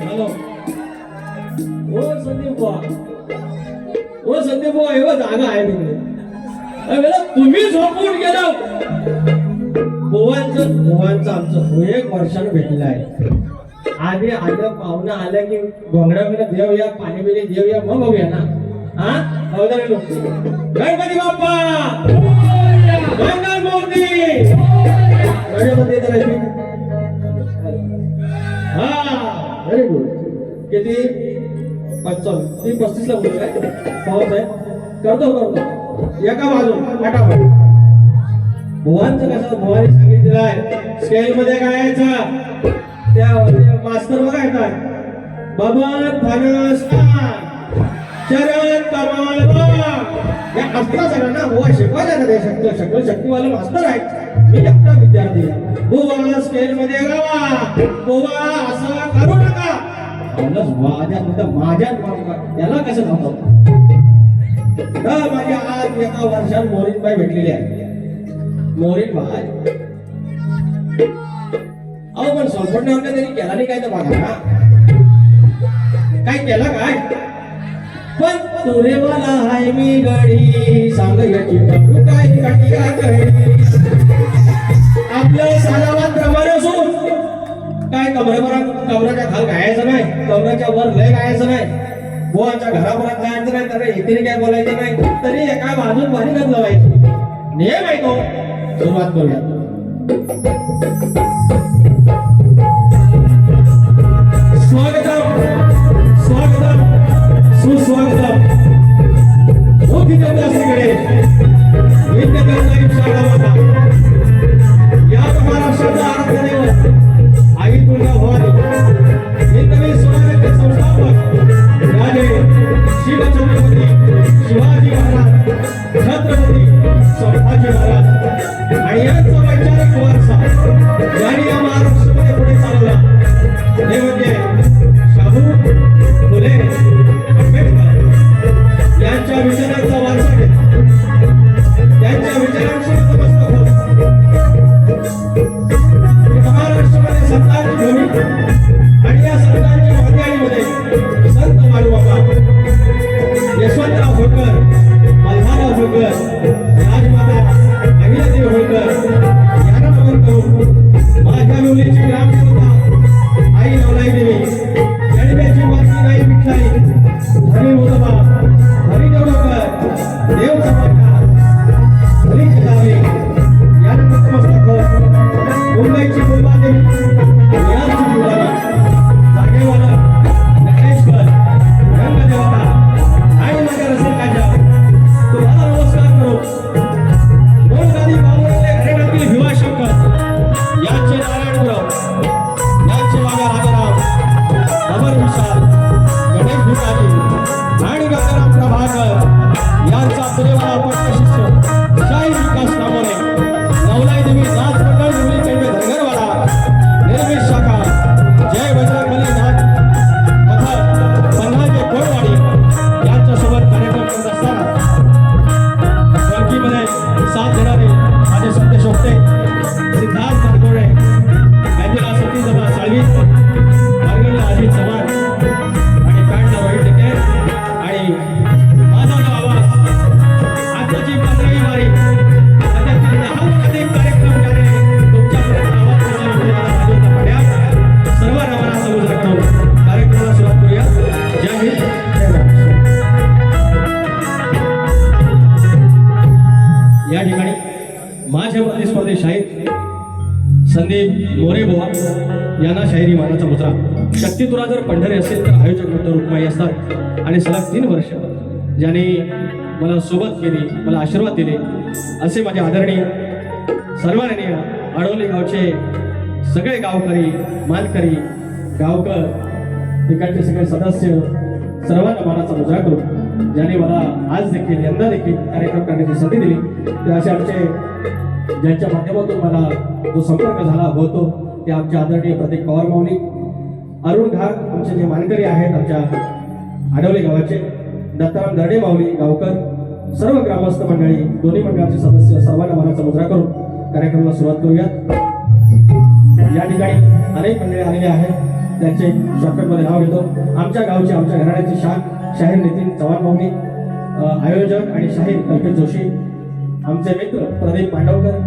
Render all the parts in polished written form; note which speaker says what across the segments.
Speaker 1: Hello ओ संदीप बुवा एवढं जागा आहे तिकडे तुम्ही झोपून गेला बुवांचं आमचं 1 वर्षानं भेटलं आहे आधी आलं पाहुणं आलं की घोंगड्या देऊया पाणी बिणी देऊया मग बघूया ना हा गणपती बाप्पा मंगल मूर्ती हा व्हेरी गुड किती 35 ला बोलू काय पाऊस आहे करतो एका बाजून फटाफट भुवांचं कसं भुवानी सांगितलेलं आहे स्केल मध्ये गायचं त्या मास्तर बघा येतात बबन फणस शरद कमल या असता सगळ्यांना बुवा शिकवायला ना ते शक्तीवाला मास्तर आहे मी एकटा विद्यार्थी बुवा स्केल मध्ये गावा बुवा असं करू नका माझ्या त्याला कसं थांबवतो माझ्या आज एका वर्षात मोरीनबाई भेटलेली आहे मोरीनबाई अहो पण संपटणे आपल्या तरी केला नाही काय तर बघा ना काय केला काय पण तुरेवाला हाय मी गडी सांग याची काय कटिया गडी आपलं सालावाद प्रमाण असून काय कमराच्या खाल गायचं नाही कमराच्या वर लय गायचं नाही बुवाच्या घरापर्यंत जायचं नाही तर इथे काय बोलायचं नाही तरी एका बाजून भारी गत लावायची नियम आहे तो सुरुवात करूया स्वागतम सुस्वागतम मोठी त्याकडे या महाराष्ट्राचा आराध्य दैवत आई तुळजा भवानी हे नवीन स्वराज्याचे संस्थापक राजे शिवछत्रपती शिवाजी महाराज छत्रपती संभाजी महाराज आणि यांचा वैचारिक वारसा यांनी या महाराष्ट्रामध्ये पुढे चालवला हे म्हणजे शाहू फुले आंबेडकर यांच्या विचारांचा वारसा घेतला त्यांच्या विचारांशी नतमस्तक होत महाराष्ट्रामध्ये संतांची भूमी आणि या संतांच्या वाद्याळीमध्ये संत वाडूबाबा यशवंतराव होळकर मल्हारराव होळकर राजमाता अहिल्यादेवी होळकर यांना नमन करून माझ्या मुलीची ग्रामदेवता आई नवलाई देवी गणिताची माती नाही विठ्ठलाई हरी मुदबा हरी देवकर देव समाकार हरी किताबे यांना नतमस्तक होत मुंबईची मुंबादेवी यांची मुलाली जागेवाला नटेश्वर रंगदेवता आणि माझ्या रसिकांच्या तुम्हाला नमस्कार करू मोलगादी बावळले घराण्यातील भिवाशंकर यांचे नारायणराव यांचे बाबा राजाराम अमर विशाल गणेश भिकारी आणि गंगाराम प्रभाकर यांचा प्रेमळा पट्ट शिष्य शाही विकास नामोने नवलाई देवी नाथ मंडळ मुली केंद्र धनगरवाडा निर्मित शाखा जय बजरंगबली नाथ पथक पन्हाजे कोळवाडी यांच्यासोबत कार्यक्रम करत असताना पालखीमध्ये साथ देणारे माझे सत्य शोभते सिद्धार्थ नागोळे मंजुला सतीसभा साळवी मार्गला अजित चव्हाण आणि पॅन्टला रोहित टिके आणि माझा जो आवाज आजची 15वी वारी कार्यक्रम तुमच्यापर्यंत आवाज सर्व रवाना समज राखतो कार्यक्रमाला सुरुवात करूया जय हिंद जय महाराष्ट्र या ठिकाणी माझ्या प्रतिस्पर्धी शाहीर संदीप मोरे बुवा यांना शाहिरी मानाचा मुद्रा शक्ती तुरा जर पंढरी असेल तर आयोजक डॉक्टर रुक्माई असतात आणि सलग 3 वर्ष ज्यांनी मला सोबत केली मला आशीर्वाद दिले असे माझे आदरणीय सर्वांनी आडोली गावचे सगळे गावकरी मालकरी गावकर इकडचे सगळे सदस्य सर्वांना मानाचा मुजरा करू ज्याने मला आज देखील यंदा देखील कार्यक्रम करण्याची संधी दिली ते असे आमचे ज्यांच्या माध्यमातून मला जो संपर्क झाला होतो ते आमचे आदरणीय प्रतीक पवार माऊली, अरुण घाग आमचे जे मानकरी आहेत आमच्या आडवले गावाचे, दत्ताराम दर्डे माऊली गावकर, सर्व ग्रामस्थ मंडळी, दोन्ही मंडळाचे सदस्य सर्वांना मनाचा मुद्रा करून कार्यक्रमाला सुरुवात करूयात. या ठिकाणी अनेक मंडळी आलेले आहेत, त्यांचे शॉर्टकटमध्ये नाव घेतो. आमच्या गावचे आमच्या घराण्याचे शाहीर नितीन चव्हाण माऊली, आयोजक आणि शाहीर कल्पेश जोशी, आमचे मित्र प्रदीप पांडवकर.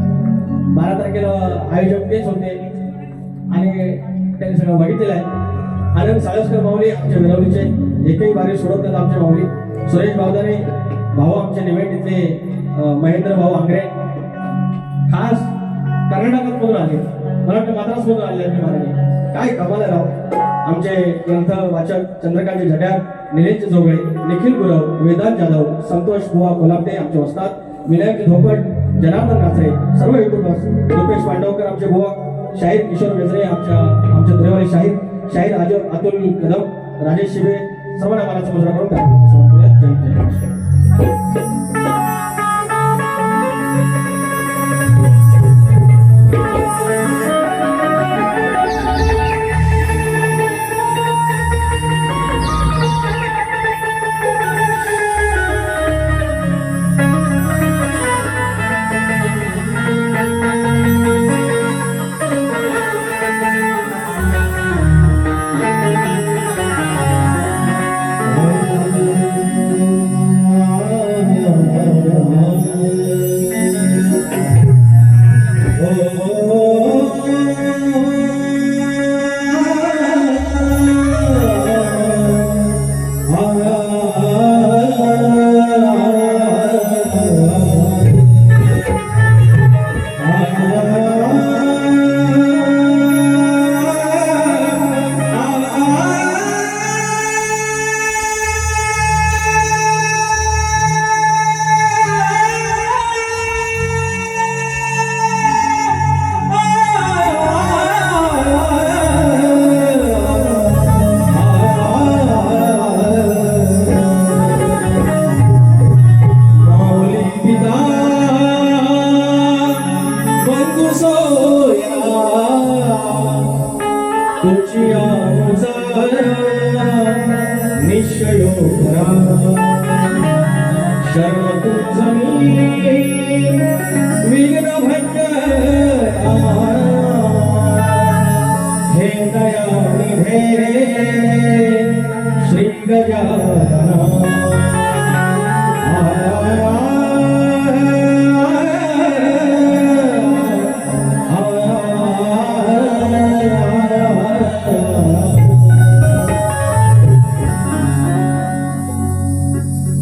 Speaker 1: 12 तारखेला आयोजक तेच होते आणि त्यांनी सगळं बघितलेलं आहे. आनंद साळसकर माऊली आमच्या विरवलीचे, एकही बारी सोडत आमचे माऊली. सुरेश बावदाने भाऊ आमचे निवेदितले, महेंद्र भाऊ आंग्रे खास कर्नाटकात मधून आले, मला वाटतं मद्रास मधून आले आहेत महाराज. काय कमाल आहे राव. आमचे ग्रंथ वाचक चंद्रकांत झड्यार, निलेश जोगळे, निखिल गुरव, वेदांत जाधव, संतोष बुवा कोलापटे आमचे वस्ताद, विनायक धोपट, जनार्दन कात्रे, सर्व युट्यूबर्स, रुपेश पांडवकर आमचे बुवा, शाहीर किशोर बेजरे आमच्या दुरेवाली शाहीर अतुल कदम, राजेश शिबे, सर्वांना मनाचा मुजरा करून कार्यक्रम सुरू करूयात. जय श्री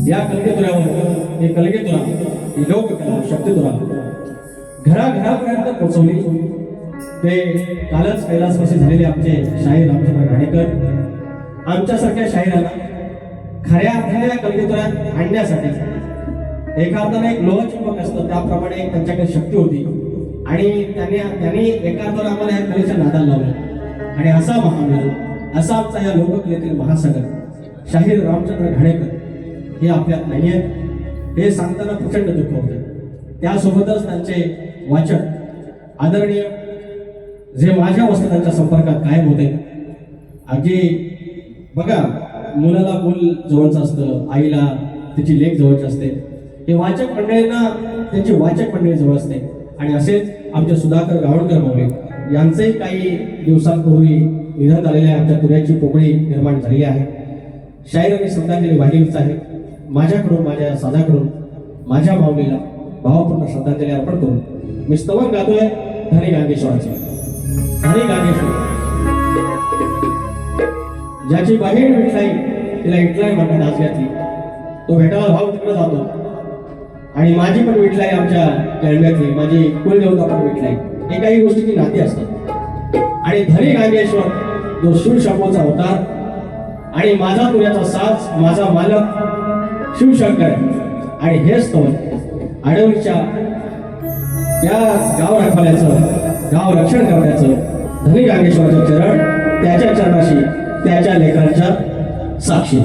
Speaker 1: या कलगीतुरावर हे कलगीतुरा ही लोककला शक्तितुरा घराघरापर्यंत पोहोचवली. ते कालच कैलासवासी झालेले आमचे शाहीर रामचंद्र घाणेकर आमच्यासारख्या शाहिरांना खऱ्या अर्थाने कलगीतुरात आणण्यासाठी एका अर्थाने एक लोहचुंबक असतं त्याप्रमाणे त्यांच्याकडे शक्ती होती आणि त्यांनी एका अर्थाने आम्हाला या कलेच्या नादाला लावलं. आणि असा महामेरू, असा आमचा या लोककलेतील महासागर शाहीर रामचंद्र घाणेकर हे आपल्यात नाही आहेत हे सांगताना प्रचंड दुःख होते. त्यासोबतच त्यांचे वाचक आदरणीय जे माझ्या वस्तादांच्या संपर्कात कायम होते. अगदी बघा, मुलाला मूल जवळचं असतं, आईला त्याची लेक जवळची असते. हे वाचक मंडळींना त्यांची वाचक मंडळी जवळ असते. आणि असेच आमचे सुधाकर गावणकर माऊली यांचेही काही दिवसांपूर्वी निधन झालेले आहे. आमच्या तुऱ्याची पोकळी निर्माण झालेली आहे. शाहीर आणि श्रद्धांजली वाहिलीच आहे. माझ्याकडून, माझ्या साधाकडून माझ्या माऊलीला भावपूर्ण श्रद्धांजली अर्पण करून मी स्तवन गातोय धनी गांगेश्वराचे. धनी गांगेश्वर ज्याची बहीण विठलाई तिला इटलाई म्हणतात आज घातली, तो भेटायला भाव तिकडे जातो. आणि माझी पण विठलाई आमच्या केळव्यातली, माझी कुलदेवता पण विठलाई, हे काही गोष्टीची नाती असतात. आणि धनी गांगेश्वर जो शिवशंभूचा अवतार आणि माझा तुऱ्याचा साज, माझा मालक शिवशंकर. आणि हेच स्तवन आडवलीच्या त्या गाव रखवाल्याचं, गाव रक्षण करण्याचं धनी गांगेश्वराचं चरण, त्याच्या चरणाशी त्याच्या लेखांच्या साक्षी.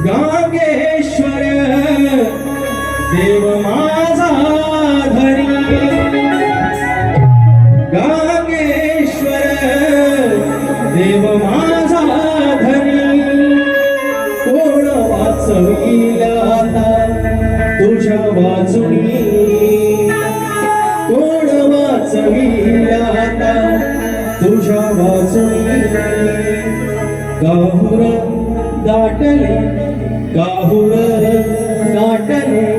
Speaker 1: गांगेश्वर देव माझा धरी, गांगेश्वर देव माझा धरी, कोण वाचवील आता तुझ्या वाचुनी, कोण वाचवील आता तुझ्या वाचुनी. गाहुर दाटले, गाहुर दाटले,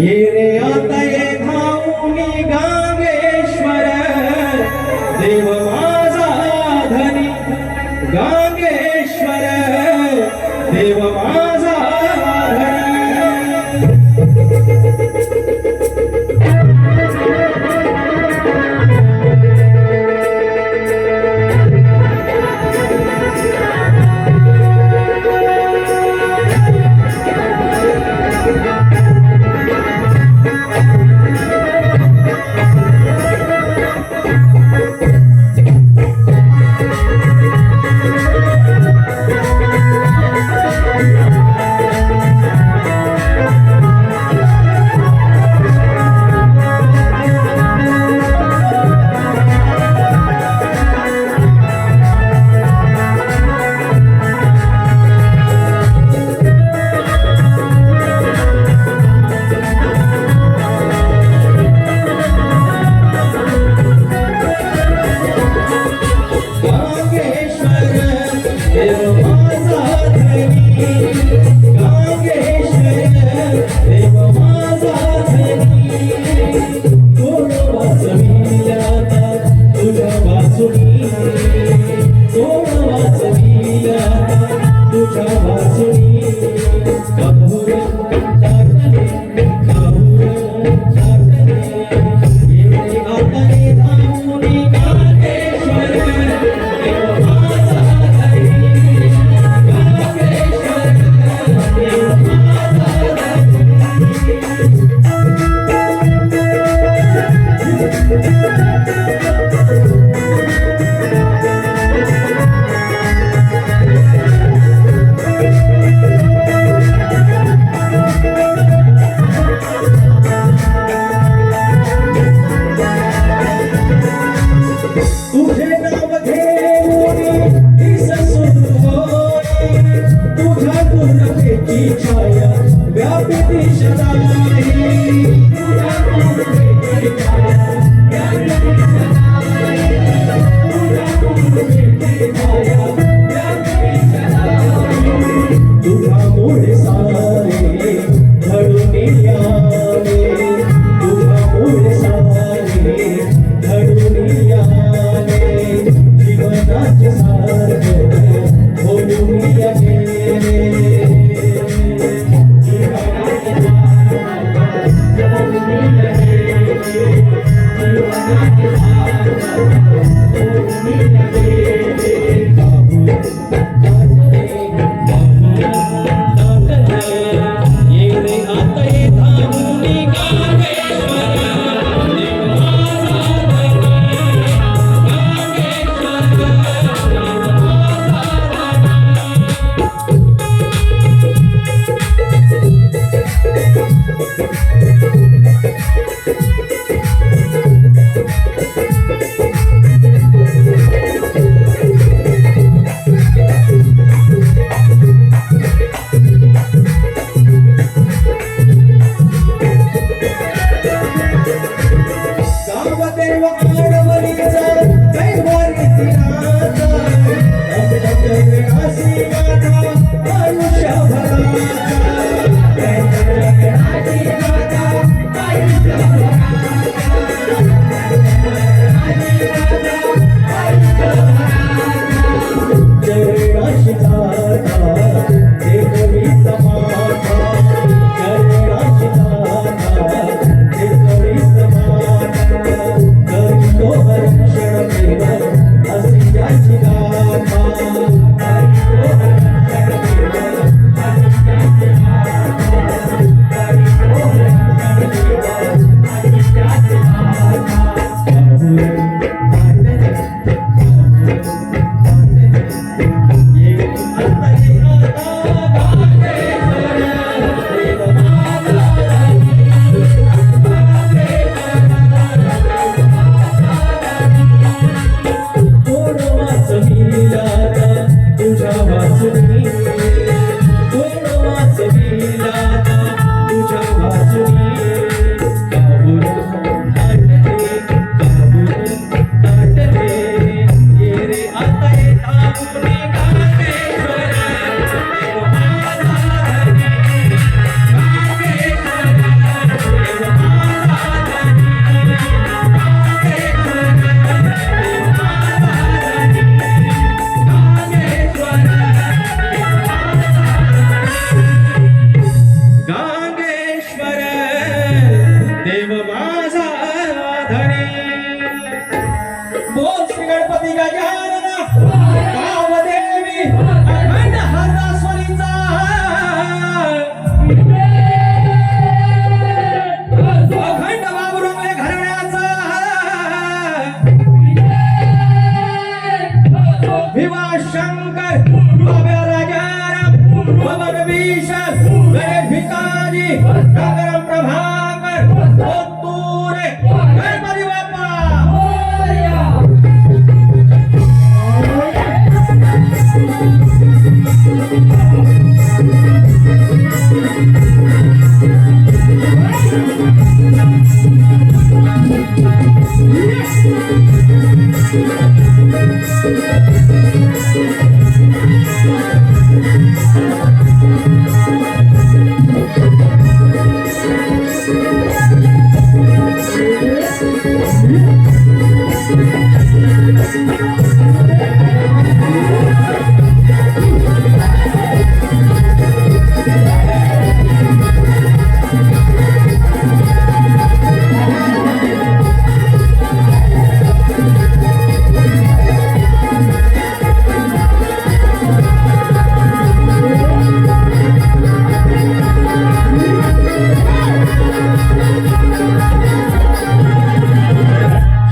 Speaker 1: ये रे आता ये धावूनी गांगेश्वर देव माझा धनी, गांगेश्वर देव माझा धनी. धनी बोल श्री गणपती गजानन गावदेवी अखंड हरदासवारीचा अखंड बाबुरंगले घराण्याचा भिवा शंकर बाब्या राजाराम पवन विशाल गणेश भिकाजी गंगाराम प्रभाकर ओतुरे गणपती बाप्पा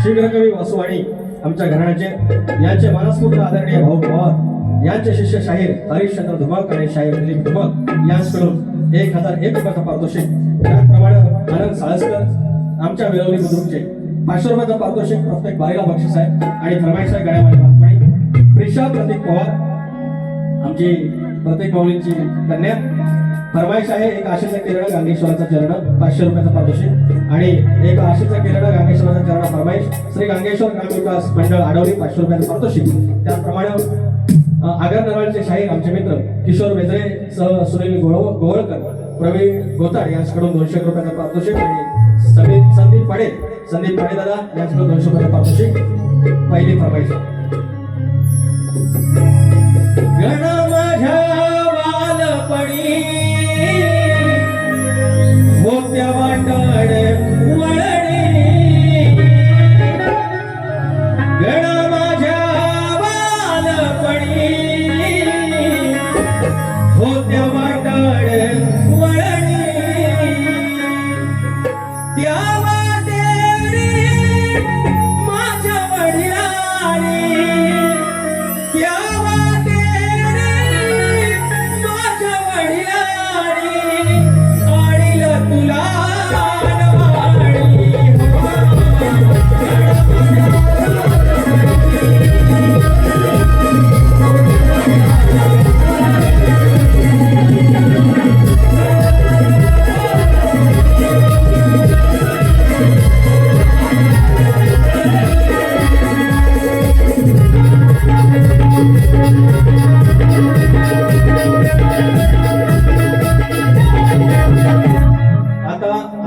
Speaker 1: शीघ्रकवी वासुवाणी आमच्या घराण्याचे यांचे मानसपुत्र आदरणीय भाऊ पवार यांचे शिष्य शाहीर हरिश्चंद्र धुमाक आणि शाहीर दिलीप धुमाक यांच्याकडून 1001 रुपयाचा पारितोषिक त्याचप्रमाणे आनंद साळसकर आमच्या विरवली बुद्रुकचे 500 रुपयाचा पारितोषिक प्रत्येक बाईला बक्षीस आहे आणि फरमाईश आहे गाण्यामध्ये बातमी प्रिशा प्रतीक पवार आमची प्रत्येक माऊलींची कन्या फरमाईश आहे एक आशेचा किरण गांगेश्वराचा चरण 500 रुपयाचा पारितोषिक आणि एक आशेचा किरण गांगेश्वराचा चरण फरमाईश श्री गांगेश्वर ग्राम विकास मंडळ आडवली 500 रुपयाचा पारितोषिक त्याचप्रमाणे आगर नरवालचे शाहीर आमचे मित्र किशोर वेजरे सह सुनील गोवळकर प्रवीण गोताड यांच्याकडून 200 रुपयाचा पारितोषिक आणि संदीप पाडे दादा यांच्याकडून 200 रुपयाचा पारितोषिक पहिली फरमाईश गण माझ्या वालपणी मोत्या वाटाड वळणी गण माझ्या वालपणी मोत्या वाटाड वळणी त्या वाटेरी माझ्या वडिलांनी त्या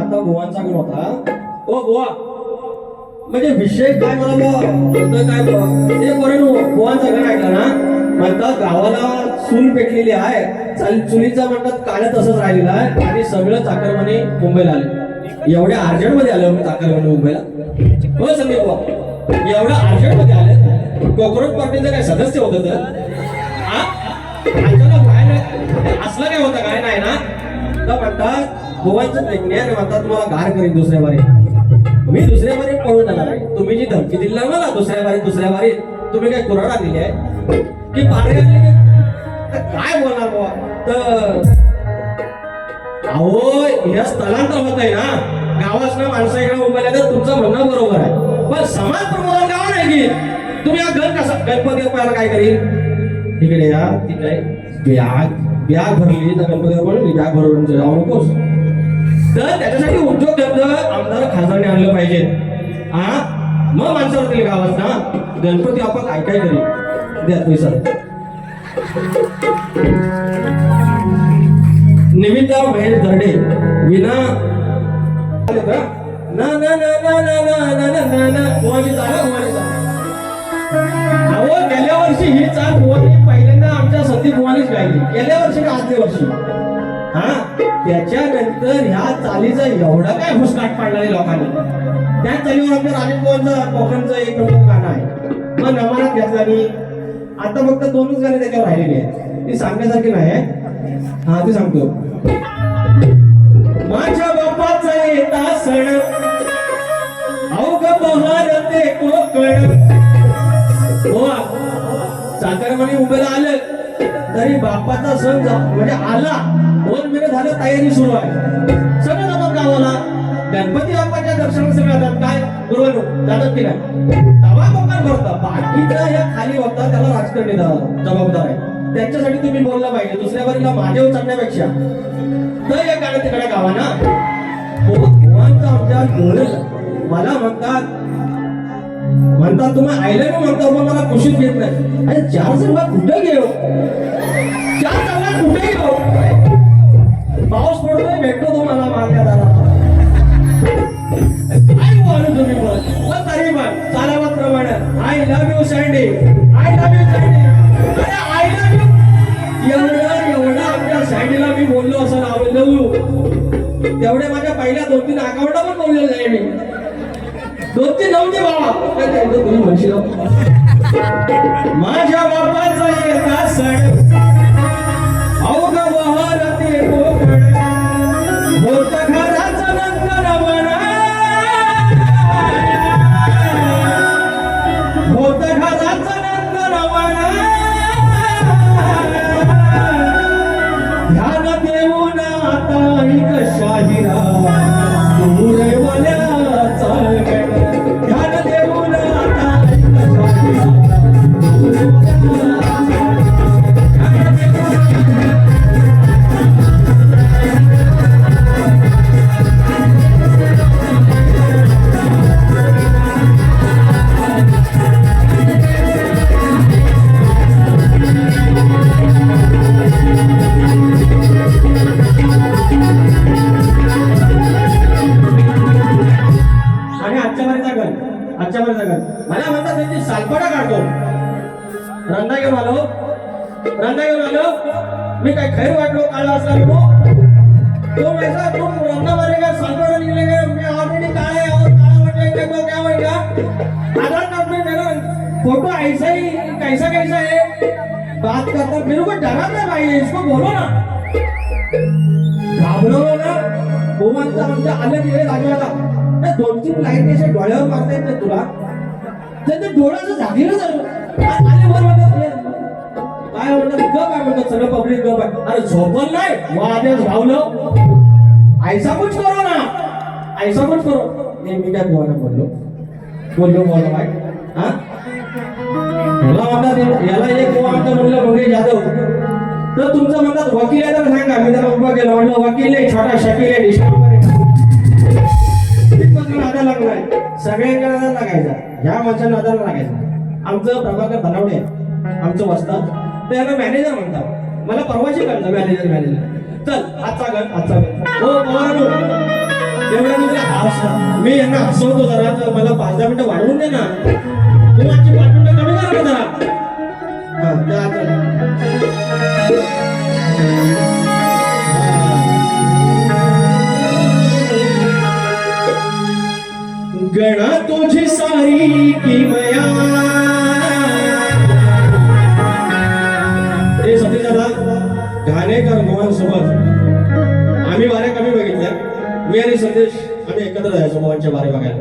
Speaker 1: तुला गोवांचा गुण होता ओ गोवा म्हणजे विषय काय मला काय ते बरं गोवांचा गण ऐकला ना म्हणतात गावाला चूल पेटलेली आहे चुलीचा म्हणतात काळ तसंच राहिलेला आहे आणि सगळं चाकरमाने मुंबईला आले एवढ्या अर्जंट मध्ये आले चाकरमाने मुंबईला हो संदीप बाबा एवढ्या अर्जंट मध्ये आले कॉक्रोच पार्टीचं काय सदस्य होतं तर अचानक काय असलं काय होतं काय नाही ना तर म्हणतात गोवांचं विज्ञान म्हणतात तुम्हाला घार करीन दुसऱ्या बारी मी दुसऱ्या बारी पळून जाणार आहे तुम्ही जी धमकी दिली ना मला दुसऱ्या बारी तुम्ही काय कुराडा दिली आहे की पारे आणले काय बोलणार बुवा तर अहो या स्थलांतर होत आहे ना गावात माणसं इकडे मुंबईला तर तुमचं म्हणणं बरोबर आहे पण समाज प्रबोधन गाव नाही की तुम्ही हा घर कसा गणपती बाप्पाला काय करील इकडे या तिकडे बॅग भरली तर गणपती म्हणून बॅग भरून जाऊ नकोस तर त्याच्यासाठी उद्योगधंदे आमदार खासदारांनी आणलं पाहिजे हा मग माणसावर दिले गावात ना गणपती आपण काय काय करी द्या तुम्ही सर निमित्ता महेश दर्डे विना ना ना ना ना ना ना ना ना ना ना अहो गेल्या वर्षी ही चाल बुवानी पहिल्यांदा आमच्या संदीप बुवानीच गायली गेल्या वर्षी का आजल्या वर्षी हा त्याच्यानंतर ह्या चालीचा एवढा काय हुसकाट पाडला लोकांनी त्याच चालीवर आपल्या राजेश पवारचं कोकणचं एक नंबर गाणं आहे. मग नमानात घेतला मी. आता फक्त दोनच गाणे त्याच्यावर राहिलेली आहेत, ती सांगण्यासारखी नाही आहे. हा ती सांगतो. माझ्या बाप्पाचा येता सण अवघ बहार ते कोकण. हो सातारमध्ये उभेला आलं तरी बाप्पाचा सण म्हणजे आला 2 महिने झालं, तयारी सुरू आहे. सगळं जातात गावाला, गणपती बाप्पाच्या दर्शनाला सगळं जातात. काय गुरुवार जातात की नाही, तवा कोकण भरतं. बाकीचा या खाली होता त्याला राजकारणी जबाबदार आहे, त्यांच्यासाठी तुम्ही बोलला पाहिजे. दुसऱ्या बारीला माझ्यावर चढण्यापेक्षा तर या गाणं तिकडे गावा ना. भगवानचं आमच्या डोळे मला म्हणतात तुम्ही आयला मी म्हणतो, पण मला कुशीत घेत नाही. अरे 4 संघा कुठे घेऊ, 4 संघा कुठे घेऊ. पाऊस पडतोय भेटतो तुम्हाला मागण्या दारा. काय बोलू तुम्ही पण तरी पण चालावाप्रमाणे I love you Sandy, I love you Sandy. अरे आय लव्ह यू एवढं आमच्या सँडीला मी बोललो असं आवडलं. तेवढे माझ्या पहिल्या 2-3 अकाउंटला पण बोललेलं नाही मी. 2-3 नव्हते बाबा तुम्ही म्हणशील. माझ्या बापाचा येता सण अवघ बहार ते कोकण. होत घराचं नंदनवन, होत घराचं नंदनवन. ध्यान देऊन आता एक शाहिरा रेवल्याचा गण. ध्यान देऊन आता एक मला म्हणतात त्यांची सालपडा काढतो. रंधा घेऊन आलो मी काय खैर वाटलो काळा असला तो मैसा तू रंधा मारेगा सालपडा निघलेगा. मैं ऑलरेडी काळा है और काळा म्हटलं तो क्या होगा. आधार कार्ड में मेरा फोटो ऐसा ही कैसा है बात करता. मेरे को डरा ना भाई, इसको बोलो ना. घाबरवलं ना गोमांचा आमच्या आलं तिथे राजवाला 2-3 लाईन असे डोळ्यावर मारता येत नाही तुला. त्यांचं डोळ्याचं झालेलं झालं आले वर म्हणतात काय म्हणतात काय म्हणतात सगळं पब्लिक गप आहे. अरे झोपल नाही वादेच घावलं. ऐसा कुछ करो ना, ऐसा कुछ करो. मी काय बोललो काय हा मला म्हणतात याला एक आमचं म्हणलं मंगेश जाधव. तर तुमचं म्हणतात वकील आहे तर सांगा. मी त्याला उभा केला म्हणलं वकील नाही, छोटा शकील आहे डिस्टर्ब नादा लागलाय. सगळ्यांच्या नादाला लागायचा, ह्या माणसाला नादाला लागायचा. आमचं प्रभाकर धनावडे आमचं वस्तात, त्याला मॅनेजर म्हणतात. मला परवाशी कळलं मॅनेजर. चल आजचा गण हो पवारांनो एवढ्या मी यांना हसवतो जरा. तर मला 5-10 मिनिटं वाढवून दे ना. तू माझी 5 मिनिटं कमी करा जरा. गणा तुझी सारी किमया. हे सतीश दादा घाणेकर मोहन सोबत आम्ही बाऱ्या कमी बघितल्या. मी आणि संदेश आम्ही एकत्र जायचो मोहनच्या बारे बघायला.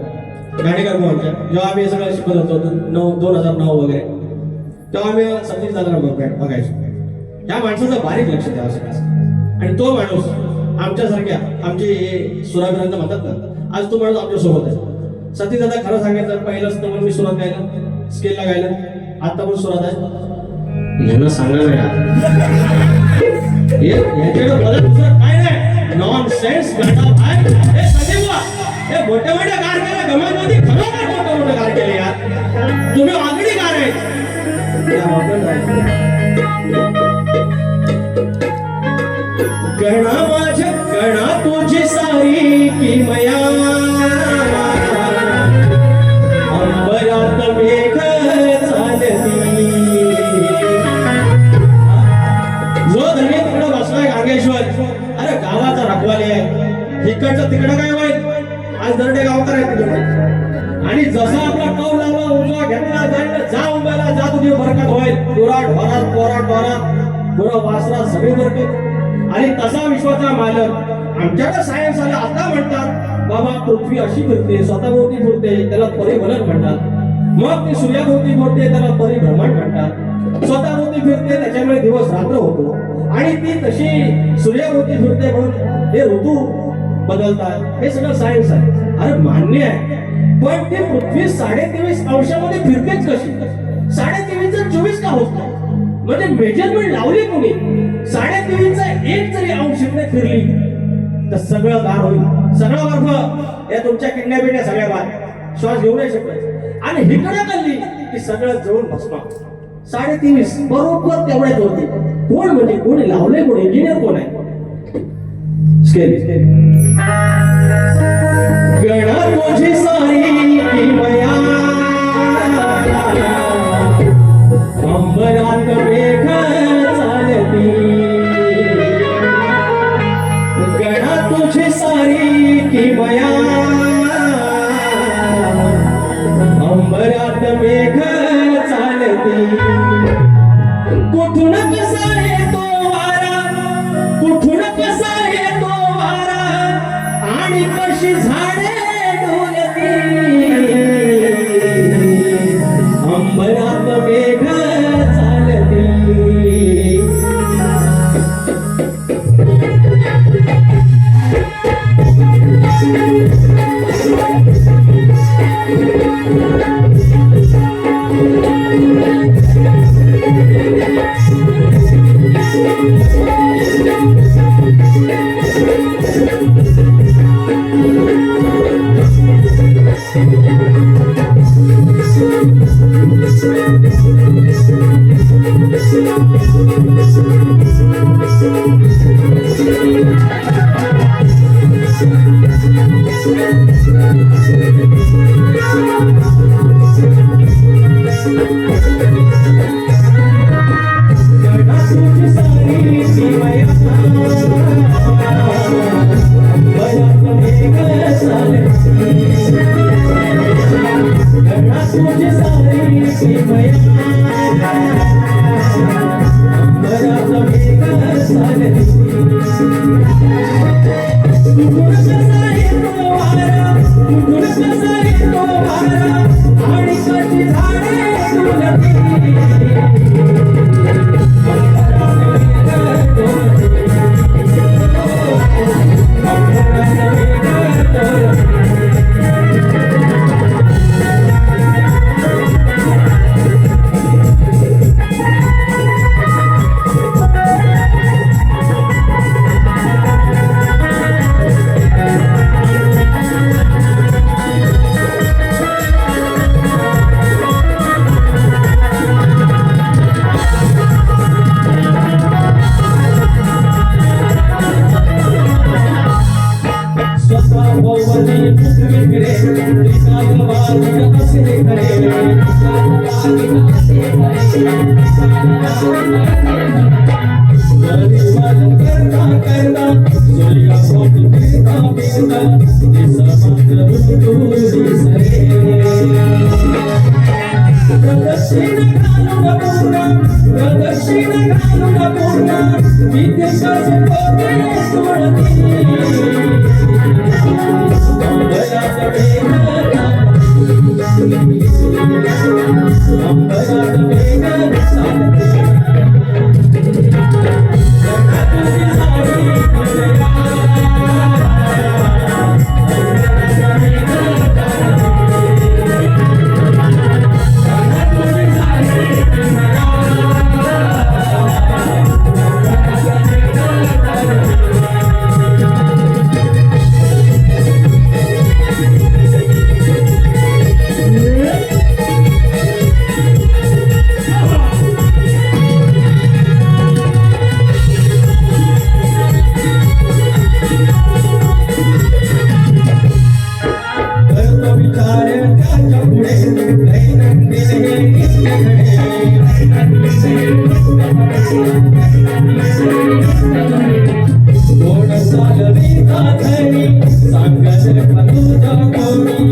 Speaker 1: घाणेकर मोहनच्या जेव्हा आम्ही हे सगळं शिकत होतो 2009 वगैरे, तेव्हा आम्ही सतीश दादाला बघायचो. ह्या माणसाचं बारीक लक्ष द्यावं सगळं. आणि तो माणूस आमच्यासारख्या आमचे सुराबिरांना म्हणतात ना, आज तो माणूस आमच्या सोबत आहे. सतीश दादा खरं सांगायचं पहिलंच तर मी सुरुवात गायला स्केलला गायला आता पण सुरुवात आहे. यांना सांगायला याच्याकडे बदल दुसरं काय नाही. नॉन सेन्स गाणं भाई. हे सजीवा हे मोठ्या मोठ्या कार केल्या गमनमध्ये खरोखर मोठे कार केले यार. तुम्ही ऑलरेडी कार आहे. गणा माझ्या गणा तुझी सारी किमया. अंबरात मेघ चालती. जो धनी तिकडं बसलाय गांगेश्वर, अरे गावाचा रखवाली आहे. इकडचं तिकडं काय वाईट. आज दर्डे गाव अंतर आहे तिथे. आणि जसा आपला कौ लावला उजवा घेतला जाईल जा उंबायला जा तुझी बरकत होईल पुरा ढोरात पोरा ढोरात पुरा वासरा सगळी बरकत. आणि तसा विश्वाचा मालक आमच्याकडे सायन्स आला आता म्हणतात बाबा पृथ्वी अशी फिरते स्वतःभोवती फिरते त्याला परिभ्रमण म्हणतात. मग ती सूर्याभोवती फिरते त्याला परिभ्रमण म्हणतात. स्वतःभोवती फिरते त्याच्यामुळे दिवस रात्र होतो. आणि ती तशी सूर्याभोवती फिरते म्हणून हे ऋतू बदलतात. हे सगळं सायन्स आहे. अरे मान्य आहे पण ती पृथ्वी 23.5 अंशामध्ये फिरतेच कशी? 23.5 24 का होत नाही? म्हणजे मेजरमेंट लावली कोणी? 23.5 एक जरी अंश इकडे फिरली तर सगळं गार होईल. सगळं बर्फ या तुमच्या किडण्या बिडण्या सगळ्या बाद श्वास घेऊ नाही शकत. आणि हिकडे कल्ली की सगळं जळून भस्मा. 23.5 बरोबर तेवढ्याच होते. कोण म्हणजे कोणी लावले कोण? इंजिनियर कोण आहे? गणा तुझी सारी किमया अंबरात मेघ चालती. गणा तुझी सारी किमया अंबरात मेघ चालती. कुठून कसा येतो वारा कुठून कसा येतो वारा आणि कशी झाडे डोलती. अंबरात मेघ चालती.
Speaker 2: सांगत तुझा कोणी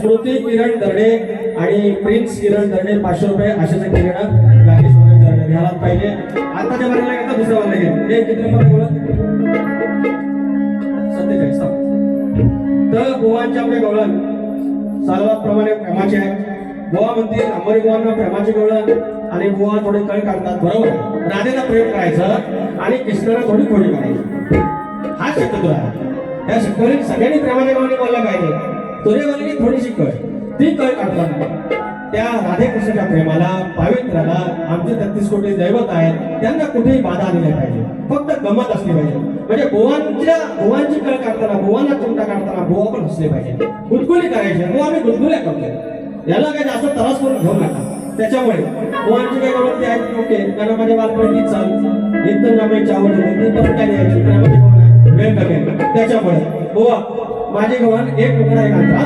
Speaker 1: स्मृती किरण दर्डे आणि प्रिन्स किरण दर्डे 500 रुपये अशाचं किरण गागेश्वर दर्डे घ्यायलाच पाहिजे. आताच्या वारीला घेता दुसऱ्या वारीला घेऊ. हे किती नंबर गवळण 47. तर गोवांच्या आपले गवळण सर्वात प्रमाणे प्रेमाचे आहे. गोवा म्हणते अंबरी गोवांना प्रेमाची गवळण आणि गोवा थोडे कळ काढतात. बरोबर, राधेला प्रेम करायचं आणि कृष्णाला थोडी खोडी करायची. हा शक्यतो आहे. त्या शेतकरी सगळ्यांनी प्रेमाच्या गावाने बोलला पाहिजे. तुरेवाली थोडीशी कळ, ती कळ काढताना त्या राधे कृष्णाच्या प्रेमाला, पावित्र्याला आमचे 33 कोटी दैवत आहेत, त्यांना कुठेही बाधा आली नाही पाहिजे. फक्त गमत असली पाहिजे. म्हणजे गोवांची कळ काढताना, गोवांना चिमटा काढताना गोवा पण हसले पाहिजे. गुदगुली करायची. गोवा आम्ही गुदगुल्या करतोय, याला काही जास्त त्रास करून घेऊ नका. त्याच्यामुळे गोवांची काही गवळती आहेत ओके, कारण माझ्या बालपणीत चालू एकदम नामाची आवड होती, ती पण काय द्यायची प्रेमाची गवळ आहे, वेळ कमी. त्याच्यामुळे गोवा माझे गवळ एक तुकडा एक अंतरा.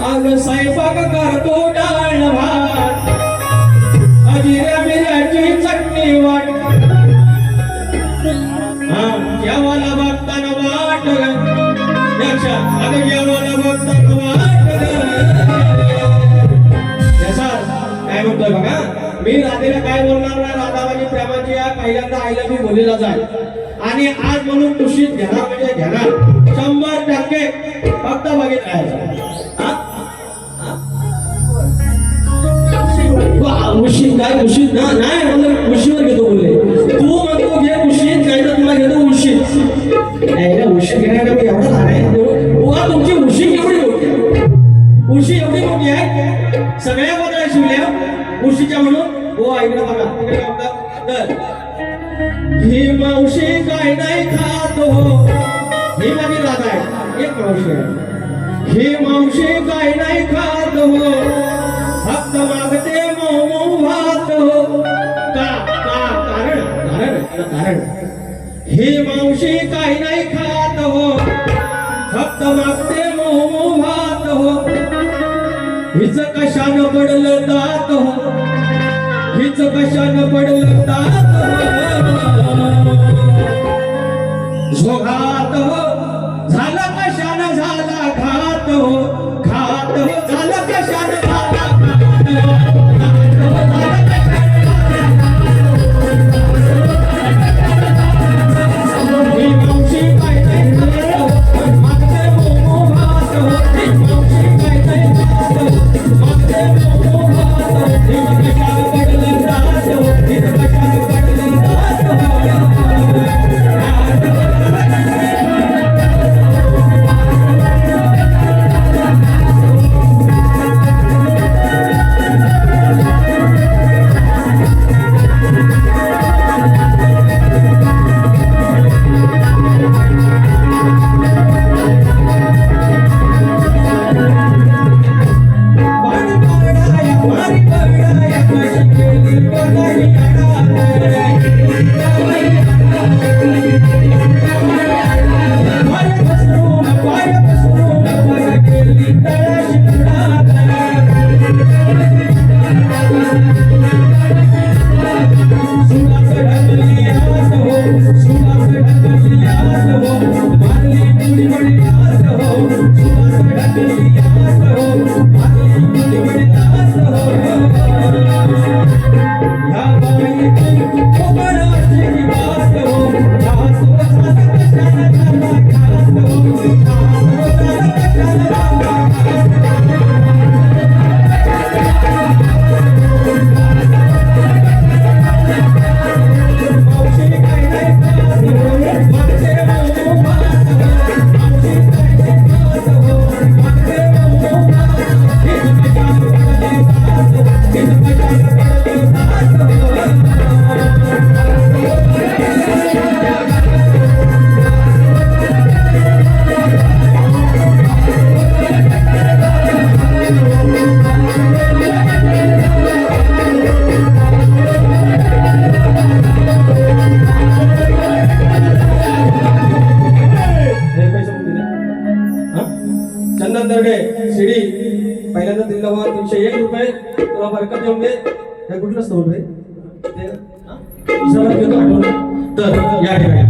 Speaker 1: अग स्वयंपाक करतो डाळ भात, अजिऱ्या मिऱ्याची चटणी वाट, जेवाला बघताना वाट याच्या, अग जेवाला बघताना वाट. काय म्हणतोय बघा, मी राधेला काय बोलणार नाही. राधा माझी प्रेमाची आहे, पहिल्यांदा आईला मी बोलीला जाईल आणि आज म्हणून कुशीत घेणार म्हणजे घेणार 100%. फक्त बघित राहायचं. उशीत काय उशीत नाही म्हणलं, उशीवर घेतो बोलले. तू म्हणतो घे उशीत, काय तर तुला घेतो उशीत. उशीत घेण्याला मी एवढा लहान आहे. तुमची उशी एवढी मोठी आहे, उशी एवढी मोठी आहे, सगळ्या बदल्या शिवल्या उशीच्या म्हणून. हो ऐकलं बघा तिकडे तर ही मावशी काय नाही खात हो. ही माझी राधा आहे, एक मावशी आहे. ही मावशी काय नाही खात हो, फक्त मागते मऊ भात हो. का कारण कारण कारण ही मावशी काय नाही खात हो, फक्त मागते मऊ भात हो. हिच कशानं पडलं तात हो, हिच कशानं पडलं तात झोघात हो. झालं कशानं झाला घात हो, घात हो. झालं कशानं झाला घात हो, ही मावशी काय नाही खात हो, मागते मोमो भात हो. ही मावशी काय नाही खात हो, मागते मोमो भात हो. हिच कशानं पडलं तात हो, हिच कशानं पडलं तात हो. पहिल्यांदा दिला 301 रुपये तुला बरकत देऊन दे. हे कुठलं स्टोर रे ते दुसरा घेतो आठवण. तर या ठिकाणी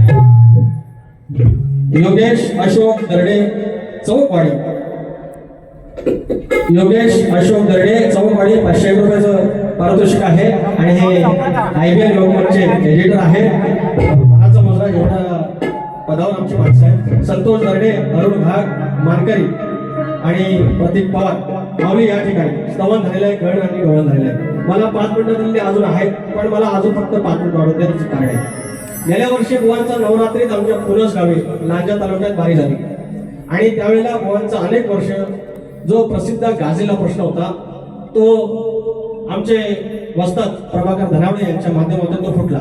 Speaker 1: योगेश अशोक दर्डे चौकवाडी. योगेश अशोक दर्डे चौकवाडी 500 रुपयाचं पारितोषिक आहे. आणि हे IBN लोकमतचे एडिटर आहेत. माझा मुलगा एवढा पदावर आमची माणसं आहेत. संतोष दर्डे, अरुण घाग, मानकरी आणि प्रतीक पवार माऊली या ठिकाणी स्तवन झालेलं आहे, गण आणि गवळण झालेलं आहे. मला 5 मिनिटं दिलेली अजून आहेत, पण मला अजून फक्त 5 मिनिटं वाढवून द्यायचं कारण आहे. गेल्या वर्षी बुवांचा नवरात्रीत आमच्या पुरस गावी लांजा तालुक्यात बारी झाली आणि त्यावेळेला बुवांचा अनेक वर्ष जो प्रसिद्ध गाजलेला प्रश्न होता तो आमचे वस्ताद प्रभाकर धनावडे यांच्या माध्यमातून तो फुटला.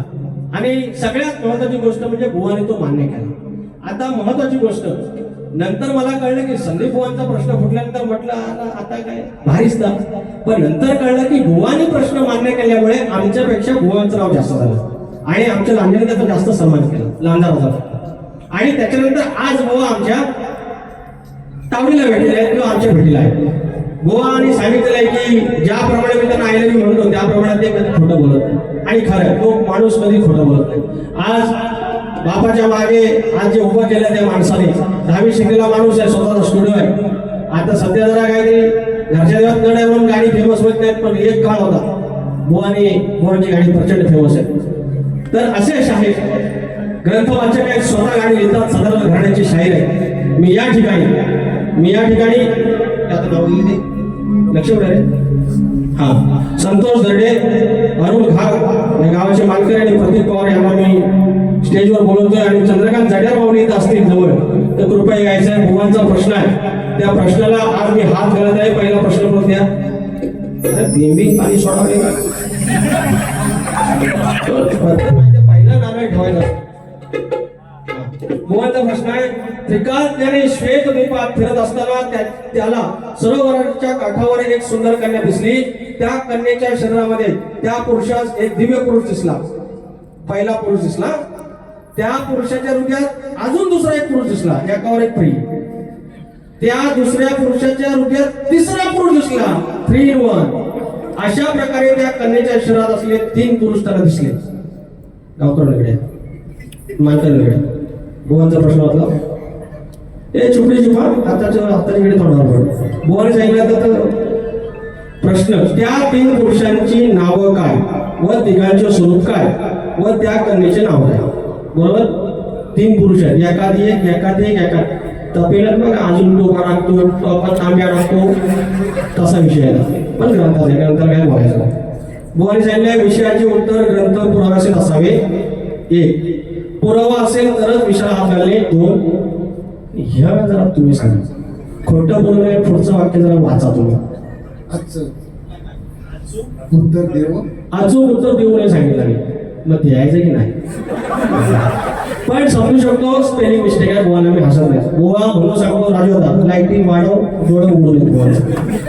Speaker 1: आणि सगळ्यात महत्वाची गोष्ट म्हणजे बुवाने तो मान्य केला. आता महत्वाची गोष्ट नंतर मला कळलं की संदीप बुवांचा प्रश्न फुटल्यानंतर म्हटलं आता काय भारीच ना, पण नंतर कळलं की बुवानी प्रश्न मान्य केल्यामुळे आमच्यापेक्षा बुवांचं नाव जास्त झालं आणि आमच्या लांजाने त्याचा जास्त सन्मान केला लांजा राजा. आणि त्याच्यानंतर आज बुवा आमच्या तावडीला भेटलेले आहेत किंवा आमच्या भेटीला आहेत. बुवानी सांगितलेलं आहे की ज्याप्रमाणे मी त्यांना आयला मी म्हणतो त्याप्रमाणे ते कधी खोटं बोलत नाही. आणि खरं तो माणूस कधी खोटं बोलत नाही. आज बापाच्या मागे आज जे उभं केलं त्या माणसाने 10वी शिकलेला माणूस आहे, स्वतःचा स्टुडिओ आहे. आता सध्या जरा काहीतरी घरच्या देवात गड आहे म्हणून गाडी फेमस होत नाहीत, पण एक काळ होता बुवांची गाडी प्रचंड फेमस आहे. तर असे आहे ग्रंथ वाचक आहेत, स्वतः गाडी लिहितात, साधारण घराण्याची शाहीर आहे. मी या ठिकाणी आता नाव लिहिले लक्ष रे हा संतोष दर्डे, अरुण घाग या गावाचे मानकरी आणि प्रतीक पवार यांना मी स्टेजवर बोलवतोय. आणि चंद्रकांत जाडेर माऊली इथं असतील जवळ तर कृपया यायचं आहे. बुवांचा प्रश्न आहे, त्या प्रश्नाला आज मी हात घालत आहे. पहिला प्रश्न करून द्या. बिंबी पाणी सोडावे पहिला नारळ ठेवायला. बुवांचा प्रश्न आहे, त्रिकाळाने श्वेत द्वीपात फिरत असताना त्याला सरोवराच्या काठावर एक सुंदर कन्या दिसली. त्या कन्येच्या शरीरामध्ये त्या पुरुषास एक दिव्य पुरुष दिसला. पहिला पुरुष दिसला, त्या पुरुषाच्या हृदयात अजून दुसरा एक पुरुष दिसला, एकावर एक फ्री. त्या दुसऱ्या पुरुषाच्या हृदयात तिसरा पुरुष दिसला, 3 in 1. अशा प्रकारे त्या कन्येच्या शरीरात असले 3 पुरुष त्याला दिसले. गावकऱ्यांकडे मानकऱ्यांकडे बुवांचा प्रश्न होता हे छोटी चिपा हाताकडे तोंडावर पड. बुवाने सांगितलं तर प्रश्न, त्या 3 पुरुषांची नावं काय व तिघांचे स्वरूप काय व त्या कन्येचे नाव काय. बरोबर, 3 पुरुष आहेत, एखादी एक तपेलात बघा अजून डोका टाकतो, आपण तांब्या टाकतो, तसा विषय आहे. पण ग्रंथाला काय बोलायचं. बुवाने सांगितलं विषयाचे उत्तर ग्रंथ पुराव्याचे असावे. 1 पुरावा असेल तरच विषयाला हात घालणे. 2 ह्या जरा तुम्ही सांगा खोटं बोलणे. पुढचं वाक्य जरा वाचा तुम्ही. अचूक उत्तर देऊ नये सांगितलं, मग द्यायचं की नाही. पण समजू शकतो स्पेलिंग मिस्टेक आहे. बुवाला मी हसत नाही. बुवा म्हणून सांगतो राजू होता लाईटिंग वाढव डोळे उडून येत बुवाचं.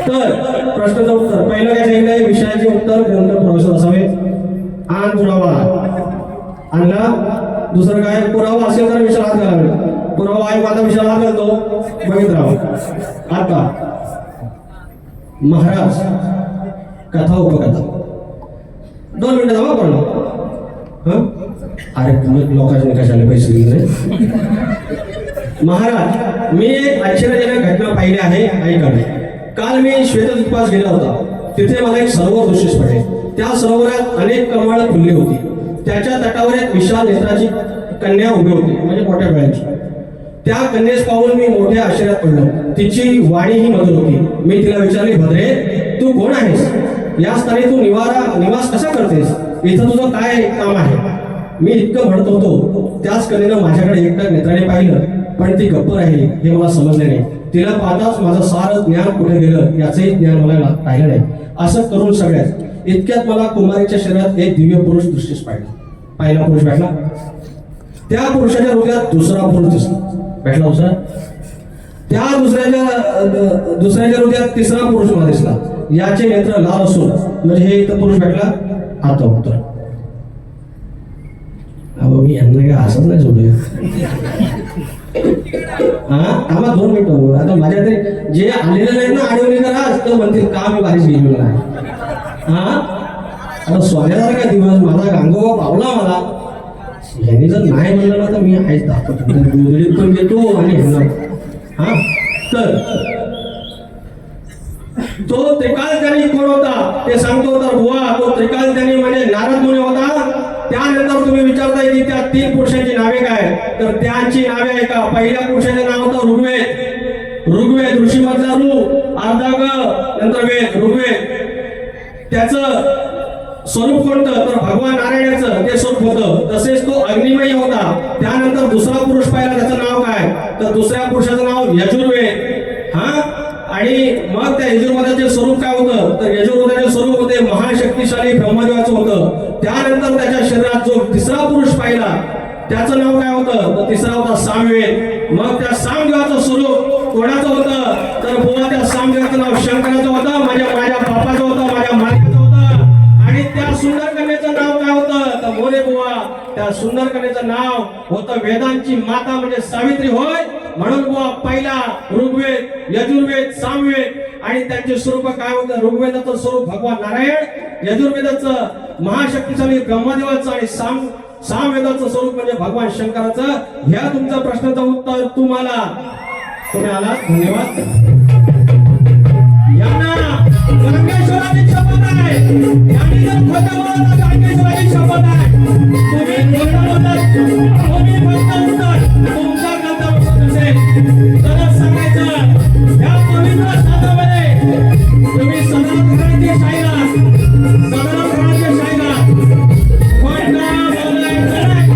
Speaker 1: तर प्रश्नाचं उत्तर पहिलं काय सांगितलंय, विषयाचे उत्तर ग्रंथ पुरावे असावे. आण पुरावा आणला. दुसरं काय, पुरावा असेल तर विषयाला हात घालावे. पुरावा आहे आता विषयाला हात घालतो, बघित राहा. आता महाराज कथा उपकथा 2 मिनिटं जावा पडलं. अरे तुम्ही लोकांच्या कशाला पैसे दिले. महाराज मी एक आश्चर्यजनक घटना पाहिली आहे, ऐका. काल मी श्वेतद्वीपास गेला होता. तिथे मला एक सरोवर दृश्य पडले. त्या सरोवरात अनेक कमळ फुलली होती. त्याच्या तटावर एक विशाल नेत्राची कन्या उभी होती, म्हणजे मोठ्या डोळ्यांची. त्या कन्येस पाहून मी मोठ्या आश्चर्यात पडलो. तिची वाणी ही मधुर होती. मी तिला विचारले, भद्रे तू कोण आहेस, या स्थानी तू निवास कसा करतेस, इथं तुझं काय काम आहे. मी इतकं म्हणत होतो त्याच कन्येनं माझ्याकडे एकटा नेत्राने पाहिलं, पण ती गप्प राहिली हे मला समजले नाही. तिला पाहताच माझं सारं ज्ञान कुठे गेलं याचंही ज्ञान मला राहिलं नाही. असं करून सगळ्यात इतक्यात मला कुमारीच्या शरीरात एक दिव्य पुरुष दृष्टीस पाहिला. पहिला पुरुष भेटला, त्या पुरुषाच्या हृदयात दुसरा पुरुष दिसला, भेटला दुसरा. त्या दुसऱ्याच्या हृदयात तिसरा पुरुष मला दिसला. याचे नेत्र लाल असून म्हणजे हे इथं पुरुष भेटला. आता उत्तर अहो मी यांना काय हसत नाही सोडूया. आम्हा 2 मिनिटं. आता माझ्या तरी जे आलेलं नाही ना आडवली करा तर म्हणतील का मी बारीच गेलेलो नाही. आता सोन्यासारखा दिवस माझा गांगोबा पावला मला. ह्याने जर नाही म्हणलं ना तर मी आहेच दाखवतो पण घेतो आणि ह्यांना तर तो त्रिकालज्ञानी कोण होता ते सांगतो. तर बुवा तो त्रिकालज्ञानी म्हणजे नारद मुनी होता. त्यानंतर तुम्ही विचारताय की त्या 3 पुरुषांची नावे काय, तर त्यांची नावे आहे का. पहिल्या पुरुषाचे नाव होतं ऋग्वेद. ऋग्वेद ऋषी मधला ऋ, अर्धा ग, नंतर वेद ऋग्वेद. त्याचं स्वरूप कोणतं, तर भगवान नारायणाचं ते स्वरूप होतं. तसेच तो अग्निमय होता. त्यानंतर दुसरा पुरुष पाहिला, त्याचं नाव काय, तर दुसऱ्या पुरुषाचं नाव यजुर्वेद. हा, आणि मग त्या यजुर्वेदाचे स्वरूप काय होतं, तर यजुर्वेदाचे स्वरूप होते महाशक्तिशाली ब्रह्मदेवाचं होतं. त्यानंतर त्याच्या शरीरात जो तिसरा पुरुष पाहिला त्याचं नाव काय होतं, तर तिसरा होता सामवेद. मग त्या सामदेवाचं स्वरूप कोणाचं होतं, तर बुवा त्या सामदेवाचं नाव शंकराचं होतं, माझ्या बापाचं होतं, माझ्या मालकाचं होतं. आणि त्या सुंदर कन्येचं नाव काय होतं, तर मोरे बुवा त्या सुंदर कन्येचं नाव होतं वेदांची माता म्हणजे सावित्री होय. म्हणून बुवा पहिला ऋग्वेद, यजुर्वेद, सामवेद. आणि त्यांचे स्वरूप काय होतं, ऋग्वेदाचं स्वरूप भगवान नारायण, यजुर्वेदाचं महाशक्तिशाली ब्रह्मदेवाचं, आणि सामवेदाचं स्वरूप म्हणजे भगवान शंकराचं. ह्या तुमच्या प्रश्नाचं उत्तर तुम्हाला तुम्ही आला. धन्यवाद. यांना गांगेश्वराची शपथ आहे. यांनी जर खोटं बोललं तर गांगेश्वराची शपथ आहे. तुम्ही खोटं बोललात, तुम्ही फक्त उत्तर तुमचा गंतव्य असेल तरच सांगायचं. या पवित्र साधामध्ये तुम्ही सदानंद घराण्याचे शाहीरात, सदानंद घराण्याचे शाहीरात खोटं बोलायचं नाही.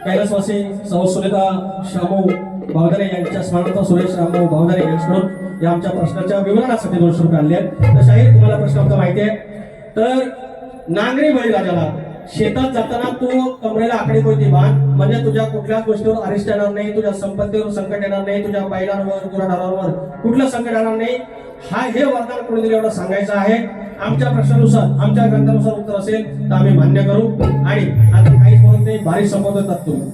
Speaker 1: कैलासवासी सौ सुनीता शामू भावदारे यांच्या स्मरणार्थ सुरेश रामभाऊ भावदारे यांच्याकडून या आमच्या प्रश्नाच्या विवरणासाठी 200 रुपये आणले आहेत. तर शाहीर तुम्हाला प्रश्न आमचा माहिती आहे. तर नांगरी बळीराजाला शेतात जाताना तू कमरेला आकडे कोणती बांध, म्हणजे तुझ्या कुठल्याच गोष्टीवर अरिष्ट येणार नाही, तुझ्या संपत्तीवर संकट येणार नाही, तुझ्या बैलांवर गुराढोरांवर कुठलं संकट येणार नाही. हे वरदान कोणी दिलं एवढं सांगायचं आहे. आमच्या प्रश्नानुसार, आमच्या ग्रंथानुसार उत्तर असेल तर आम्ही मान्य करू. आणि आता काहीच बोलत नाही, भारी संबोधतात तुम्ही.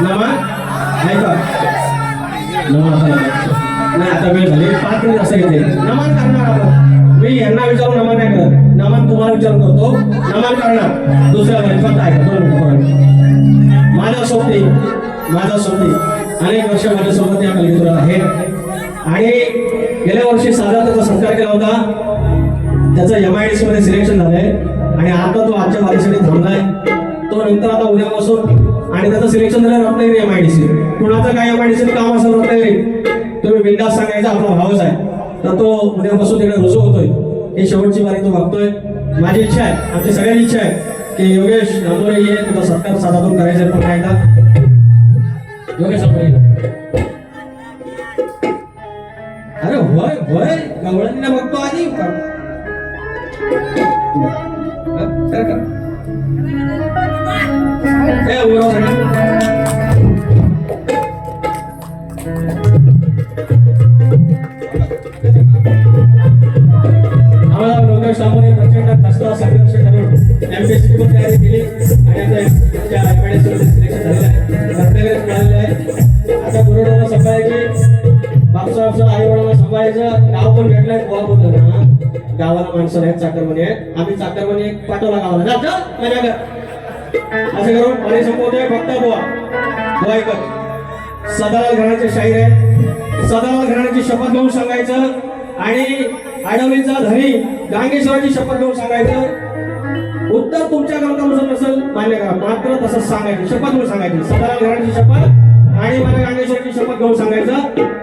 Speaker 1: नमन नाही का, नाही आता वेळ झाली, 5 मिनिट असं घेते. नमन करणार आपण. मी यांना विचारून नमन नाही करत, नमन तुम्हाला विचारून करतो. नमन करणार दुसऱ्या फक्त ऐका 2 मिनिटं. माझ्या सोबती अनेक वर्ष माझ्यासोबत या कलितुरात आहेत. आणि गेल्या वर्षी साधा त्याचा सत्कार केला होता. त्याचं MIDC मध्ये सिलेक्शन झालंय. आणि आता तो आजच्या वारीसाठी थांबलाय. तो नंतर आता उद्यापासून, आणि त्याचं सिलेक्शन झालं रत्नागिरी MIDC. कुणाचं काय MIDC काम असेल रत्नागिरी, तुम्ही बिंदास सांगायचा, आपला भावच आहे. तर तो उद्यापासून तिकडे रुजू होतोय. ही शेवटची वारी तो बघतोय. माझी इच्छा आहे, आमची सगळ्यांची इच्छा आहे की योगेश नांदोरे ये, तुझा सत्कार साधातून करायचा पण काय का योगेश अरे होय होय गवळणीला बघतो आधी आम्हाला लोकेश सामोरे प्रचंड कष्ट संघर्ष करून MPSC ची तयारी केली आणि त्या MIDC सिलेक्शन झालेलं आहे. रत्नागिरीत मिळालेलं आहे. आता गुरुडोला सांभाळायची, बापसा आई वडिलांना सांभाळायचं. गाव पण भेटलंय, गोवा बोलतो ना, गावाला माणसं आहेत, चाकरमणी आहेत. आम्ही चाकरमणी पाठवला गावाला, जा जा माझ्या घर असं करून पाणी संपवतोय. फक्त बुवा ऐकत सदालाल घराण्याचे शाहीर आहे. सदालाल घराण्याची शपथ घेऊन सांगायचं आणि आडवलीचा धनी गांगेश्वराची शपथ घेऊन सांगायचं. उत्तर तुमच्या ग्रंथानुसार नसेल मान्य करा, मात्र तसंच सांगायची, शपथ घेऊन सांगायची. सदालाल घराण्याची शपथ आणि मला गांगेश्वराची शपथ घेऊन सांगायचं.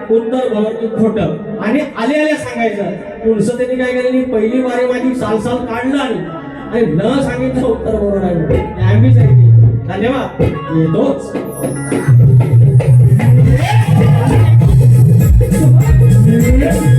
Speaker 1: उत्तर बरोबर की खोटं, आणि आले आले सांगायचं. पुरुषतेने काय केलं, पहिली वारी माझी साल काढलं आणि न सांगितलं उत्तर बरोबर आहे. आम्ही सांगितले. धन्यवाद. येतोच.
Speaker 2: बोलूया